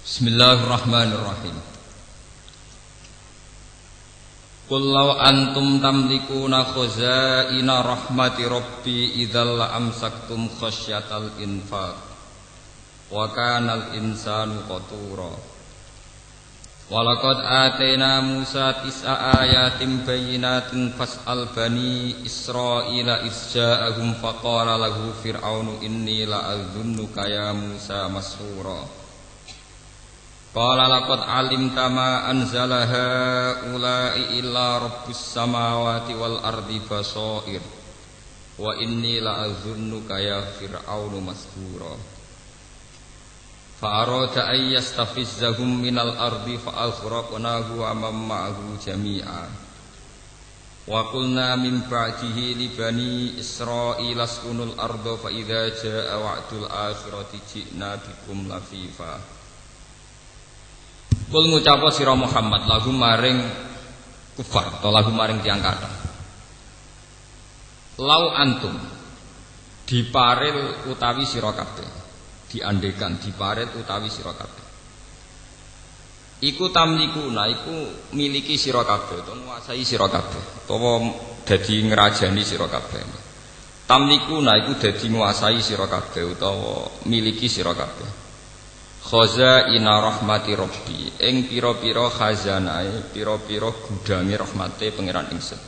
Bismillahirrahmanirrahim. Qul law antum tamlikuna khazaina rahmati rabbi idzal amsaktum khasyatal infaq wa kanal insanu qatura. Walaqad atayna Musa tis'a ayatin bayyinatin fas'al bani Israila isja'ahum faqala lahu fir'aunu inni la'adhunnuka ya Musa masrura. Qala laqad alimta ma anzala haula'i illa rabbus samawati wal ardi basair wa inni la'adhunnuka ya fir'aunu masrura. Fa arada ay yastafizzahum minal ardi fa aghraqnahu wa man ma'ahu jami'a. Wa qulna min ba'dihi li bani Israila askunul arda fa idza jaa'a wa'dul akhirati ji'na bikum lafifa. Kul ngucapa sira Muhammad lagu maring kufar atau lagu maring tiyang kathah. Lau antum diparil utawi sira kabeh, diandekan diparil utawi sira kabeh. Iku tamlikuna iku miliki sira kabeh utawa nguasai sira kabeh utawa dadi ngrajani sira kabeh. Tamlikuna iku dadi nguasai sira kabeh utawa miliki sira kabeh. Khazaina rahmati rabbi ing pira-pira khazanae pira-pira gudange rahmate pangeran ingsun.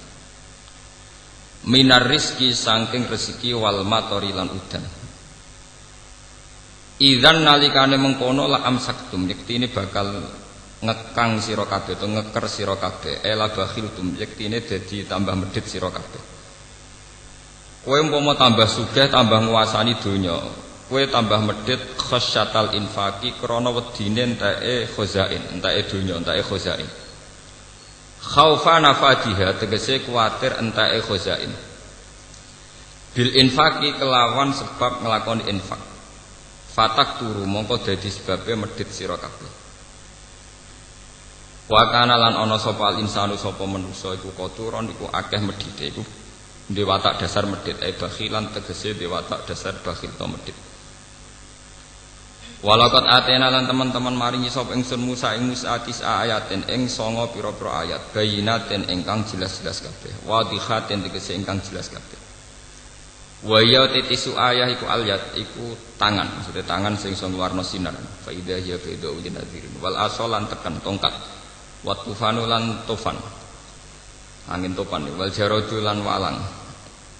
Minar rizki saking rezeki wal matori lan udan. Idzan nalikane mengkono la amsaktum yektine bakal ngekang sira kabeh to ngeker sira kabeh ela bakhiltum yektine dadi tambah medhit sira kabeh. Kowe umpama tambah sugih tambah nguasani donya, kowe tambah medhit khasyatal infaqi krana wedine enteke khazain, enteke donya, enteke khazain. Khaufa nafadiha tegese kuwatir enteke khazain. Bil infaqi kelawan sebab nglakoni infak. Fatak turu mongko dadi sebabe medhit sira kabeh. Wa kana lan ana sapa al insanu sapa manusa iku koturon iku akeh medhite iku dewatak dasar medhit bakhilan tegese dewatak dasar bakhil to medhit. Walaqad atena lan teman-teman maringi sapa ingsun Musa ing Musa tis'a ayatin ing 9 pira-pira ayat bayinatin ingkang jelas-jelas kabeh wadhihatin tegese ingkang jelas kabeh. Wa ya titisu ayah iku alyat iku tangan, maksudnya tangan sing iso warna sinar. Fa idza hiya baidu linadhirin wal asolan tekan tongkat. Wa tufanu lan tufan. Angin topan wal jaradu lan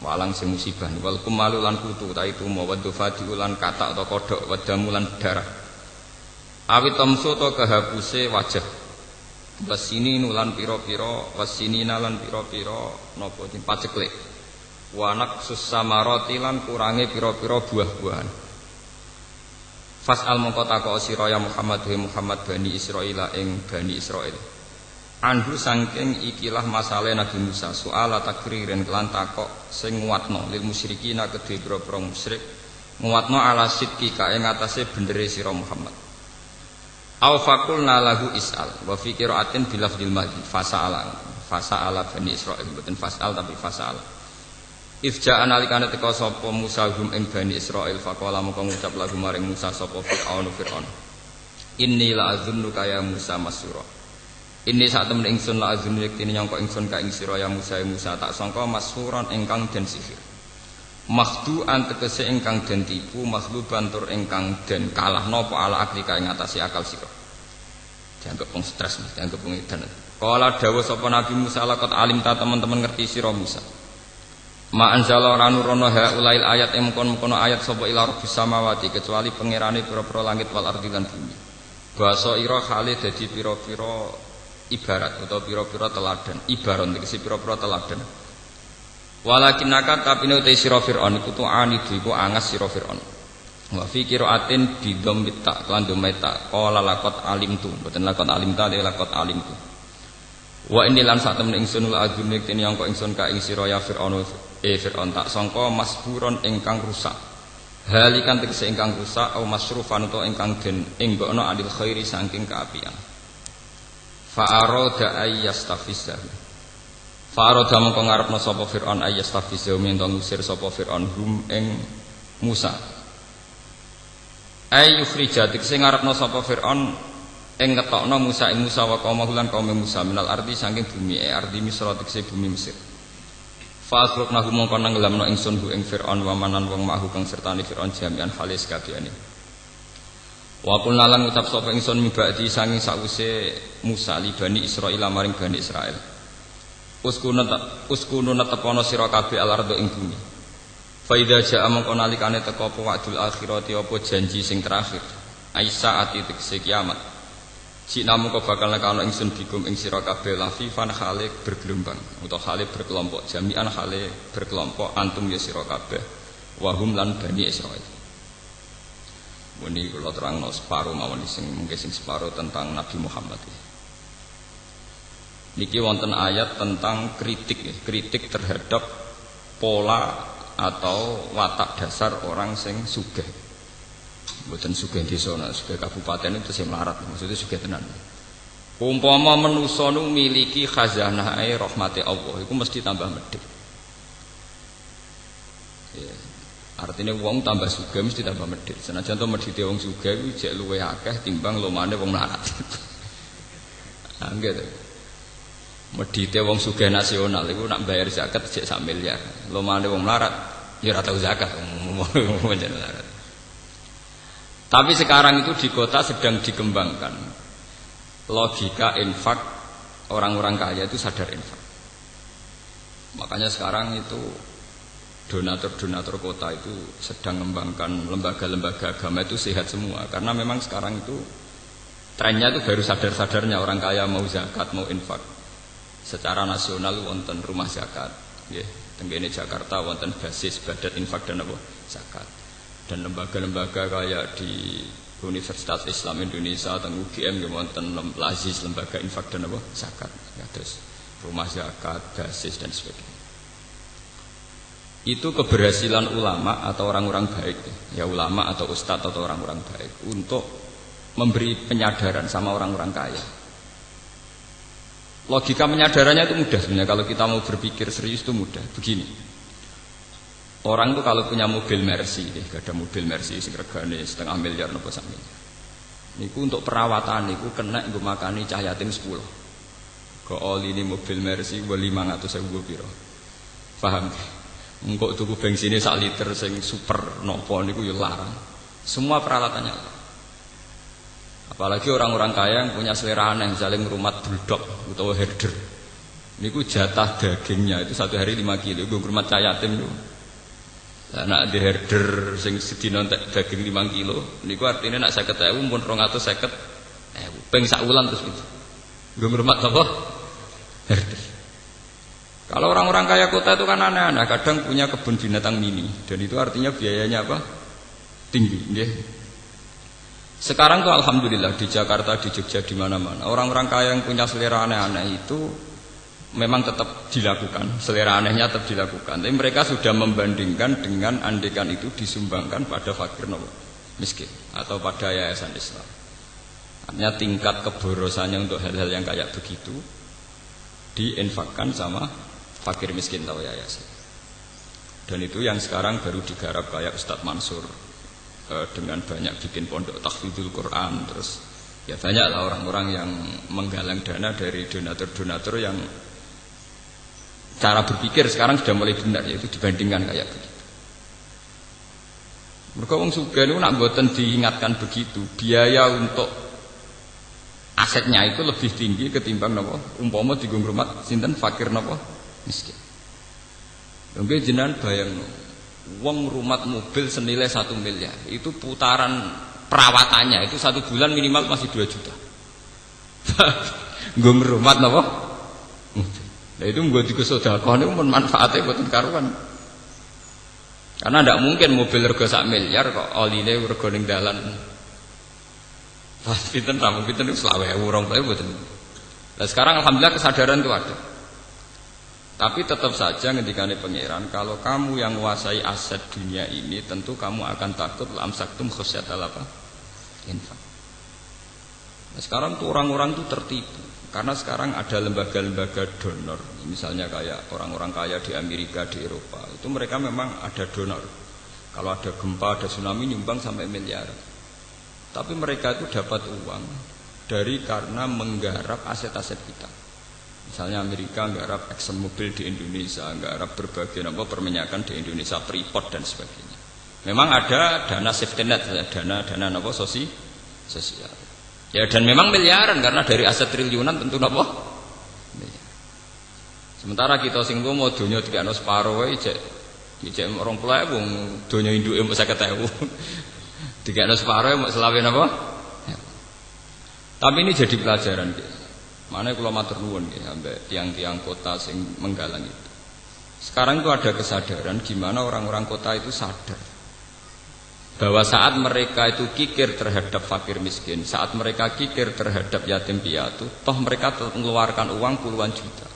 walang sing musibah wal kumalu lan kutu ta itu mawadufati lan katak atau kodhok wadamu lan darah awit tamsu to kehapuse wajah wasini nulan pira-pira wasinina lan pira-pira napa paceklek wanak susamarati lan kurange pira-pira buah-buahan fasal mongko takok sira ya Muhammad bani Israila ing bani Israil anhu saking ikilah masalah Nabi Musa soal takririn kelan takok sing nguatno lil musyrikina kedhe boro-boro musyrik nguatno ala sidqi kae ngatasé bendere sira Muhammad au faqulna lahu is'al wa fi qira'atin bilafdil madhi fasa'ala bani Israil mboten fas'al tapi fasa'al ifja analikane teka sapa Musa hum ing bani Israil faqala mongko ngucap lagu maring Musa sapa fir'aun inni la azunnuka ya Musa masura. Ini saat temen ingsun la azun yektine nyangka ingsun ka ing sira ya Musa tak sangka mashuron ingkang den sihir. Makhdu antegese ingkang den tipu makhluban tur ingkang den kalah napa ala aklika ing atase akal sira. Dianggep wong stres, dianggep wong edan. Kala dawuh sapa Nabi Musa laqad alim ta teman-teman ngerti sira Musa. Ma anzala ranurono haulail ayat mengkon-mengkono ayat sapa ila rabbis samawati kecuali pangerane pira-pira langit wal ardi lan bumi. Basa ira khale dadi pira-pira ibarat atau pira-pira teladan ibaron tegese pira-pira teladan walakinaka tapine uta sira Firaun iku tu'ani iku angas sira Firaun wa fi qiraatin bi dhammit ta lan dhammita qala laqad alimtu mboten laqad alimta laqad alimtu wa inni lan sak temen ingsun la adune kene yang kok ingsun ka ing sira ya Firaun Firaun tak sangka masburon ingkang rusak halikan tegese ingkang rusak au masrufan utawa ingkang den enggokno adil khairi saking kaapian. Fa'aroda ayyastafizahu Fa'aroda mengko ngarepno sapa Fir'aun ayyastafizahu minta ngusir sapa Fir'aun hum ing Musa Yukhrija sing ngarepno sapa Firaun ing ngetokno Musa ing Musa wa qaum lan kaum Musa minal ardi saking bumi ardi Misra tekse bumi Mesir. Fa asruknahu mongko nenggelamno ingsun hu ing Firaun wa manan wong mahu kang sertane Firaun jami'an halis kabehane. Wa qulna lan ngucap sapa ingsun mibadi saking sawise Musa li Bani Israil maring Bani Israil. Uskunu tepono sira kabeh al-ardo ing bumi. Fa idza ja'a mongko nalikane teka apa wa'dul akhirati apa janji sing terakhir. Aisa ati tekse kiamat. Cina mongko bakal nekano ingsun bikum ing sira kabeh lafifan khale bergelombang utawa khale berkelompok jami'an khale berkelompok antum ya sira kabeh wahum lan Bani Israil. Muni kula terangno separo mawon sing mungkin sing separo tentang Nabi Muhammad. Niki wonten ayat tentang kritik terhadap pola atau watak dasar orang sing sugih. Mboten sugih desa, sugih kabupaten itu sing melarat, maksudnya sugih tenan. Umpama manusa nu miliki khazanahe rahmate Allah, iku mesti tambah medhit. Ya, artinya wong tambah sugih mesti tambah medhit. Senajan to medhite wong sugih iku jek luwih akeh timbang lomane wong melarat. Angger. Medhite wong sugih nasional iku nak bayar zakat jek 1 miliar. Lomane wong melarat ya ora tau zakat. Tapi sekarang itu di kota sedang dikembangkan logika infak, orang-orang kaya itu sadar infak. Makanya sekarang itu donatur-donatur kota itu sedang mengembangkan lembaga-lembaga agama itu sehat semua. Karena memang sekarang itu trennya itu baru sadar-sadarnya orang kaya mau zakat, mau infak. Secara nasional wonten rumah zakat, ya, tenggene Jakarta wonten basis badat infak dan apa zakat. Dan lembaga-lembaga kayak di Universitas Islam Indonesia atau UGM wonten lazis lembaga infak dan apa zakat, ya, terus rumah zakat, basis dan sebagainya. Itu keberhasilan ulama atau orang-orang baik, ya ulama atau ustadz atau orang-orang baik untuk memberi penyadaran sama orang-orang kaya. Logika penyadarannya itu mudah sebenarnya, kalau kita mau berpikir serius itu mudah. Begini. Orang itu kalau punya mobil Mercy, ada mobil Mercy sing regane 0,5 miliar napa sak miliar. Niku untuk perawatan niku kena nggo makani cah yatim 10. Kok oli ini mobil Mercy 500.000 piro. Paham? Engko tuku bensinnya 1 liter sing super nopo niku ya larang. Semua peralatannya. Apalagi orang-orang kaya yang punya selera aneh, misalnya ngrumat bulldog utawa herder. Niku jatah dagingnya itu 1 hari 5 kilo, nggo ngrumat cah yatim niku. Nak di herder sing sedina entek daging 5 kilo niku artine nak 50.000 pun 250.000 ping sak wulan terus gitu. Nggo ngrumat apa? Herder. Kalau orang-orang kaya kota itu kan aneh-aneh, kadang punya kebun binatang mini dan itu artinya biayanya apa? Tinggi, nggih. Sekarang tuh alhamdulillah di Jakarta, di Jogja, di mana-mana orang-orang kaya yang punya selera aneh-aneh itu memang tetap dilakukan, selera anehnya tetap dilakukan. Tapi mereka sudah membandingkan dengan andekan itu disumbangkan pada fakir miskin atau pada yayasan Islam. Artinya tingkat keborosannya untuk hal-hal yang kayak begitu diinfakkan sama fakir miskin atau yayasan. Dan itu yang sekarang baru digarap kayak Ustadz Mansur dengan banyak bikin pondok tahfidzul Quran, terus ya banyaklah orang-orang yang menggalang dana dari donatur-donatur yang cara berpikir sekarang sudah mulai benar, yaitu dibandingkan kayak begitu. Mereka wong sugih niku nak mboten diingatkan begitu, biaya untuk asetnya itu lebih tinggi ketimbang napa umpama dienggo ngrumat sinten fakir napa miskin. Mungkin jenengan bayangno wong ngrumat mobil senilai 1 miliar, itu putaran perawatannya itu 1 bulan minimal masih 2 juta. Nggo ngrumat napa? Nah itu nggo digo sedekah niku men manfaate mboten karuan. Karena tidak mungkin mobil rego 1 miliar kok oline rego ning dalan. Pas pinten ta pinten niku 20.000 mboten. Nah sekarang alhamdulillah kesadaran itu ada. Tapi tetap saja ngendikane pangeran, kalau kamu yang menguasai aset dunia ini tentu kamu akan takut lamsaktum khosyatal apa? Infak. Nah sekarang tuh orang-orang tuh tertipu. Karena sekarang ada lembaga-lembaga donor, misalnya kayak orang-orang kaya di Amerika, di Eropa, itu mereka memang ada donor. Kalau ada gempa, ada tsunami nyumbang sampai miliar. Tapi mereka itu dapat uang karena menggarap aset-aset kita. Misalnya Amerika nggarap ExxonMobil di Indonesia, nggarap berbagai perminyakan di Indonesia, Freeport dan sebagainya. Memang ada dana safety net, dana sosial. Ya dan memang miliaran karena dari aset triliunan tentu napa? Sementara kita sing mau donya dikano separo wae cek 20.000 wong donya induke mbok 50.000. Dikano separo mbok selawe napa? Tapi ini jadi pelajaran nggih. Mane kula matur nuwun nggih ambek tiang-tiang kota sing menggalang itu. Sekarang itu ada kesadaran gimana orang-orang kota itu sadar bahwa saat mereka itu kikir terhadap fakir miskin, saat mereka kikir terhadap yatim piatu, toh mereka mengeluarkan uang puluhan juta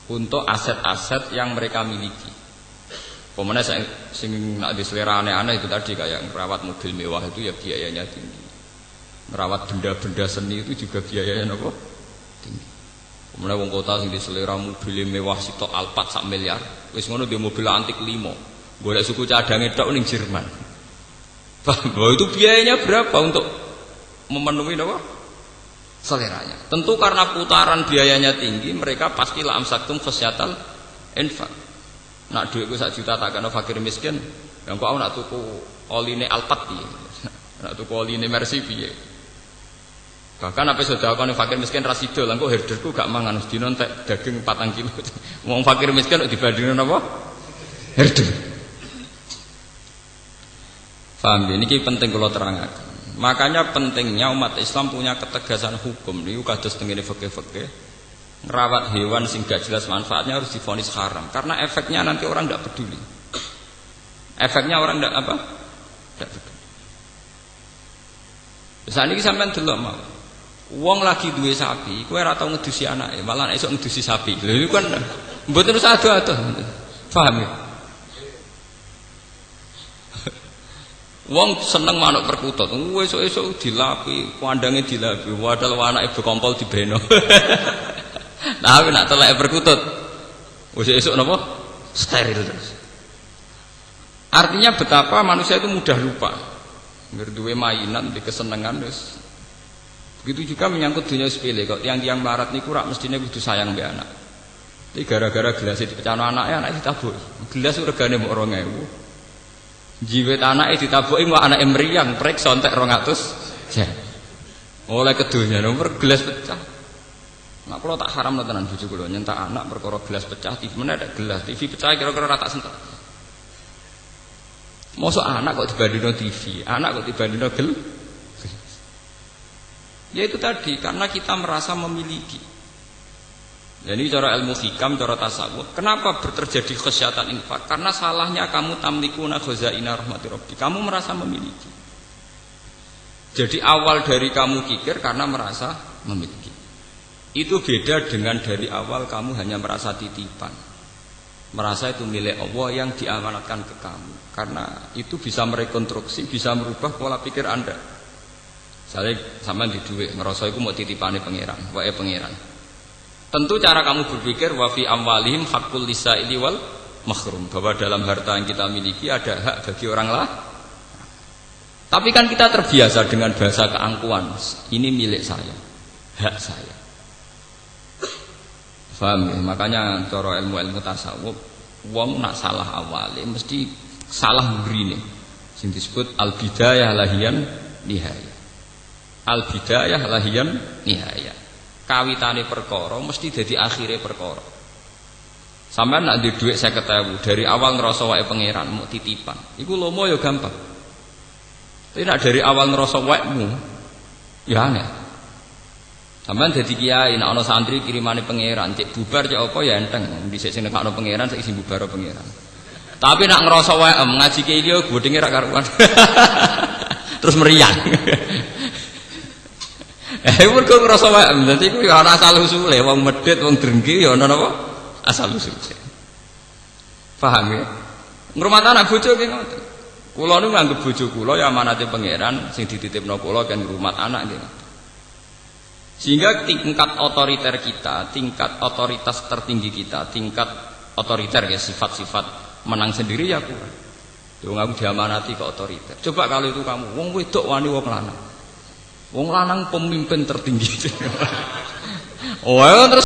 untuk aset-aset yang mereka miliki. Pemenang sing nak diselera aneh-aneh itu tadi kayak merawat mobil mewah itu ya biayanya tinggi. Merawat benda-benda seni itu juga biayanya apa? Tinggi. Pemenang wong kota sing diselera mobil mewah sitok Alphard 1 miliar, wis ngono dia mobil antik 5. Golek suku cadange tok ning Jerman. Bahwa itu biayanya berapa untuk memenuhi apa? Seleranya. Tentu karena putaran biayanya tinggi, mereka pasti la amsaktum khasyatal infaq. Nak duitku 1 juta tak kena fakir miskin, yang kok nak tuku oline Alphard piye? Nak tuku oline Mercy piye? Bahkan apa sedekah fakir miskin rasido, lan kok herderku gak mangan sedina entek daging 4 kilo. Wong fakir miskin kok dibandingno napa? Herder. Paham ya? Ini penting kalau terangkan. Makanya pentingnya umat Islam punya ketegasan hukum. Niku kados tengene fikih-fikih. Ngerawat hewan sing gak jelas manfaatnya harus divonis haram. Karena efeknya nanti orang tidak peduli. Efeknya orang tidak apa? Tidak peduli. Saat ini sampean delok mau. Wong lagi duwe sapi, kowe ora tau ngedusi anake, malah esuk ngedusi sapi. Lha iku kan mboten usah ado-ado. Paham ya? Wong seneng manuk perkutut, esuk-esuk dilapi, kandange dilapi, wadal anake bekompol dibeno. Tapi nak telek perkutut, esuk napa? Steril terus. Artinya betapa manusia itu mudah lupa. Ngerduwe mainan, di kesenengan wis. Begitu juga menyangkut dunia sepele, kok tiang-tiang melarat niku rak mestine kudu sayang mbek anak. Tapi gara-gara gelas dipecahno anake ditabuki. Gelas regane mok 2.000. Jiwet anake ditabuki kok anake mriyang prek sontek 200. Oleh kedonya nomor gelas pecah. Nek kula tak haramno tenan bojo kula nyentak anak perkara gelas pecah, TV meneh ada gelas, TV pecah kira-kira ora tak sentak. Mosok anak kok dibandingno TV, anak kok dibandingno gelas. Ya itu tadi, karena kita merasa memiliki. Jadi cara ilmu hikam, cara tasawuf, kenapa terjadi khasyatan infak? Karena salahnya kamu tamlikuna khazaina rahmati rabbi. Kamu merasa memiliki. Jadi awal dari kamu kikir karena merasa memiliki. Itu beda dengan dari awal kamu hanya merasa titipan. Merasa itu milik Allah yang diamanatkan ke kamu. Karena itu bisa merekonstruksi, bisa merubah pola pikir Anda. Misalnya sampean di duit, ngerasa iku mau titipane pangeran, wae pangeran. Tentu cara kamu berpikir wa fi amwalihim haqqul lisaili wal mahrum, bahwa dalam harta yang kita miliki ada hak bagi orang lain. Tapi kan kita terbiasa dengan bahasa keangkuhan, ini milik saya, hak saya. Paham ya? Makanya cara ilmu-ilmu tasawuf, wong nak salah awale mesti salah mrine. Sing disebut al-bidayah lahiyan nihayah. Al-bidayah lahiyan nihayah. Kawitane perkara mesti dadi akhire perkara. Sampeyan nak duwe dhuwit 50.000 dari awal ngerasa wae pangeran mau titipan. Iku lomo ya gampang. Tapi nak dari awal ngerasa waekmu ya aneh. Sampeyan dadi kiai nek ana santri kirimane pangeran, cek bubar cek apa ya enteng. Dhisik sing nekakno pangeran saiki sing bubar pangeran. Tapi nak ngerasa wae ngaji kiai iki godhenge ra karuan. Terus meriang. Mergo ngrasa wae dadi iku ya ana asal usule wong medhit wong drengki ya ana napa asal usule. Paham ya? Ngrumat anak bojo ki ngoten. Kula niku nganggep bojo kula ya amanate pangeran sing dititipno kula kan ngrumat anak nggih. Sehingga tingkat otoriter kita, tingkat otoritas tertinggi kita, tingkat otoriter ya sifat-sifat menang sendiri ya kurang. Yo aku diamanati ke otoriter. Coba kalau itu kamu wong wedok wani wong lanang. Wong lanang pemimpin tertinggi. Oh, terus